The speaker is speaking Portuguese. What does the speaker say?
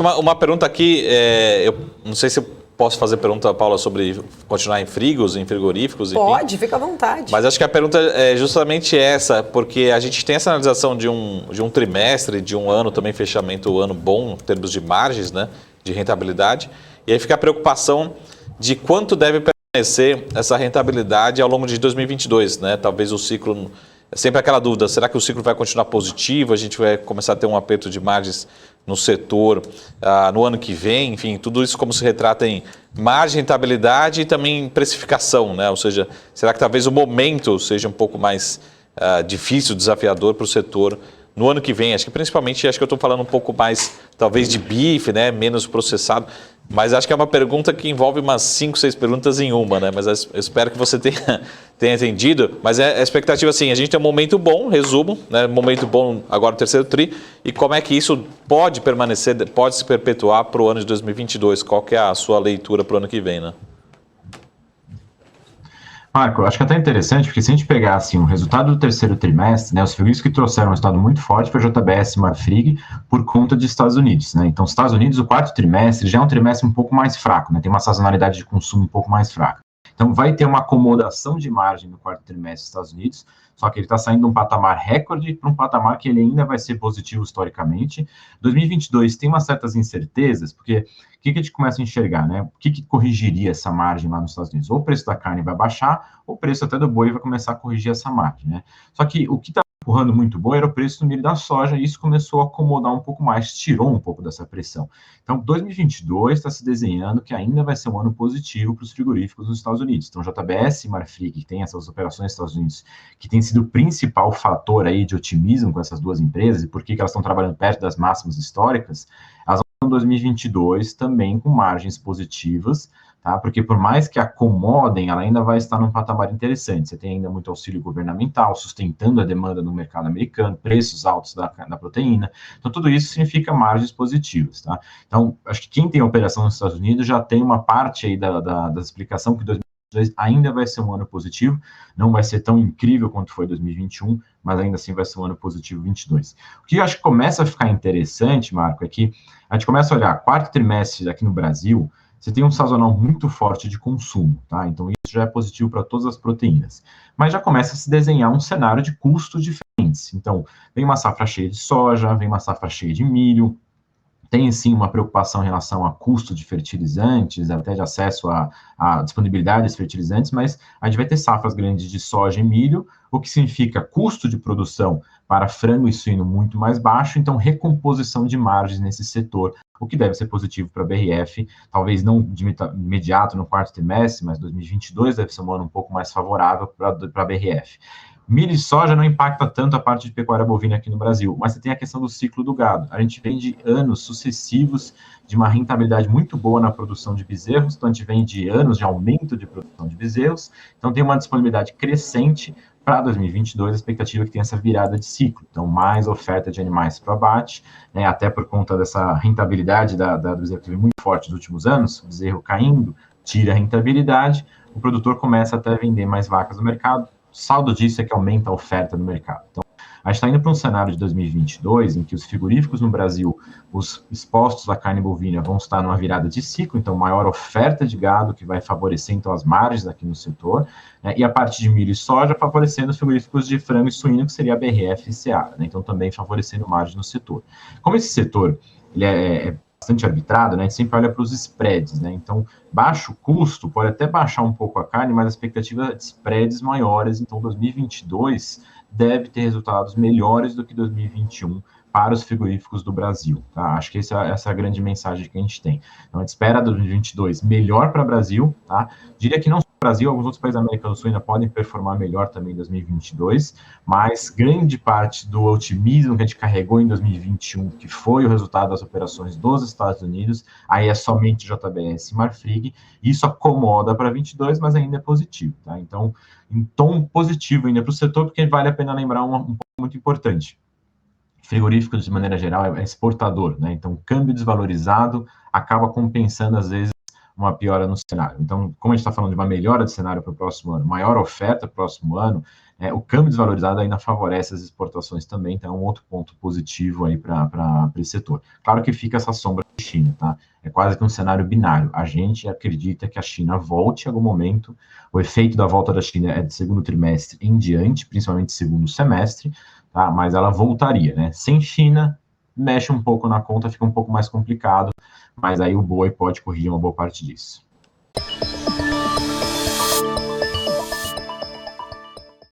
Uma pergunta aqui, eu não sei se eu posso fazer pergunta, Paula, sobre continuar em frigos, em frigoríficos, enfim. Pode, fica à vontade. Mas acho que a pergunta é justamente essa, porque a gente tem essa analisação de um trimestre, de um ano também, fechamento, ano bom, em termos de margens, né, de rentabilidade, e aí fica a preocupação de quanto deve permanecer essa rentabilidade ao longo de 2022, né? Talvez o ciclo, é sempre aquela dúvida, será que o ciclo vai continuar positivo, a gente vai começar a ter um aperto de margens no setor no ano que vem, enfim, tudo isso como se retrata em margem, rentabilidade e também precificação, né? Ou seja, será que talvez o momento seja um pouco mais difícil, desafiador para o setor no ano que vem? Acho que principalmente, acho que eu estou falando um pouco mais, talvez, de bife, né? Menos processado, mas acho que é uma pergunta que envolve umas 5, 6 perguntas em uma, né? Mas eu espero que você tenha entendido. Mas a expectativa, assim, a gente tem um momento bom, resumo, né? Momento bom agora no terceiro tri, e como é que isso pode permanecer, pode se perpetuar para o ano de 2022? Qual que é a sua leitura para o ano que vem, né? Marco, eu acho que é até interessante, porque se a gente pegar assim, o resultado do terceiro trimestre, né, os frigoríficos que trouxeram um resultado muito forte foi a JBS e Marfrig por conta dos Estados Unidos, né? Então, os Estados Unidos, o quarto trimestre já é um trimestre um pouco mais fraco, né? Tem uma sazonalidade de consumo um pouco mais fraca. Então, vai ter uma acomodação de margem no quarto trimestre dos Estados Unidos, só que ele está saindo de um patamar recorde para um patamar que ele ainda vai ser positivo historicamente. 2022 tem umas certas incertezas, porque o que a gente começa a enxergar, né? O que corrigiria essa margem lá nos Estados Unidos? Ou o preço da carne vai baixar, ou o preço até do boi vai começar a corrigir essa margem, né? Só que o que está empurrando muito boi era o preço do milho da soja, e isso começou a acomodar um pouco mais, tirou um pouco dessa pressão. Então, 2022 está se desenhando que ainda vai ser um ano positivo para os frigoríficos nos Estados Unidos. Então, JBS e Marfrig, que tem essas operações nos Estados Unidos, que tem sido o principal fator aí de otimismo com essas duas empresas, e por que elas estão trabalhando perto das máximas históricas, elas vão em 2022 também com margens positivas, tá? Porque por mais que acomodem, ela ainda vai estar num patamar interessante. Você tem ainda muito auxílio governamental, sustentando a demanda no mercado americano, preços altos da proteína. Então, tudo isso significa margens positivas, tá? Então, acho que quem tem operação nos Estados Unidos já tem uma parte aí da explicação que 2022 ainda vai ser um ano positivo, não vai ser tão incrível quanto foi 2021, mas ainda assim vai ser um ano positivo 22. O que eu acho que começa a ficar interessante, Marco, é que a gente começa a olhar quarto trimestre aqui no Brasil, você tem um sazonal muito forte de consumo, tá? Então, isso já é positivo para todas as proteínas. Mas já começa a se desenhar um cenário de custos diferentes. Então, vem uma safra cheia de soja, vem uma safra cheia de milho, tem sim uma preocupação em relação a custo de fertilizantes, até de acesso à disponibilidade de fertilizantes, mas a gente vai ter safras grandes de soja e milho, o que significa custo de produção para frango e suíno muito mais baixo, então recomposição de margens nesse setor, o que deve ser positivo para a BRF, talvez não de imediato no quarto trimestre, mas 2022 deve ser um ano um pouco mais favorável para a BRF. Milho e soja não impacta tanto a parte de pecuária bovina aqui no Brasil, mas você tem a questão do ciclo do gado. A gente vem de anos sucessivos de uma rentabilidade muito boa na produção de bezerros, então a gente vem de anos de aumento de produção de bezerros, então tem uma disponibilidade crescente para 2022, a expectativa é que tenha essa virada de ciclo, então mais oferta de animais para abate, né, até por conta dessa rentabilidade do bezerro que vem muito forte nos últimos anos, o bezerro caindo, tira a rentabilidade, o produtor começa até a vender mais vacas no mercado, o saldo disso é que aumenta a oferta no mercado. Então, a gente está indo para um cenário de 2022 em que os frigoríficos no Brasil, os expostos à carne bovina vão estar numa virada de ciclo, então maior oferta de gado que vai favorecer então as margens aqui no setor, né, e a parte de milho e soja favorecendo os frigoríficos de frango e suíno, que seria a BRF e Seara, né, então também favorecendo margem no setor. Como esse setor ele é bastante arbitrado, né, a gente sempre olha para os spreads, né, então baixo custo pode até baixar um pouco a carne, mas a expectativa é de spreads maiores, então 2022 deve ter resultados melhores do que 2021 para os frigoríficos do Brasil, tá? Acho que essa é a grande mensagem que a gente tem. Então, a gente espera 2022 melhor para o Brasil, tá? Diria que não só o Brasil, alguns outros países da América do Sul ainda podem performar melhor também em 2022, mas grande parte do otimismo que a gente carregou em 2021, que foi o resultado das operações dos Estados Unidos, aí é somente JBS e Marfrig, isso acomoda para 22, mas ainda é positivo, tá? Então, em tom positivo ainda para o setor, porque vale a pena lembrar um ponto muito importante. Frigorífico, de maneira geral, é exportador, né? Então, câmbio desvalorizado acaba compensando, às vezes, uma piora no cenário. Então, como a gente está falando de uma melhora de cenário para o próximo ano, maior oferta para o próximo ano, o câmbio desvalorizado ainda favorece as exportações também, então é um outro ponto positivo aí para esse setor. Claro que fica essa sombra de China, tá? É quase que um cenário binário. A gente acredita que a China volte em algum momento, o efeito da volta da China é de segundo trimestre em diante, principalmente segundo semestre, tá? Mas ela voltaria, né? Sem China, mexe um pouco na conta, fica um pouco mais complicado, mas aí o boi pode corrigir uma boa parte disso.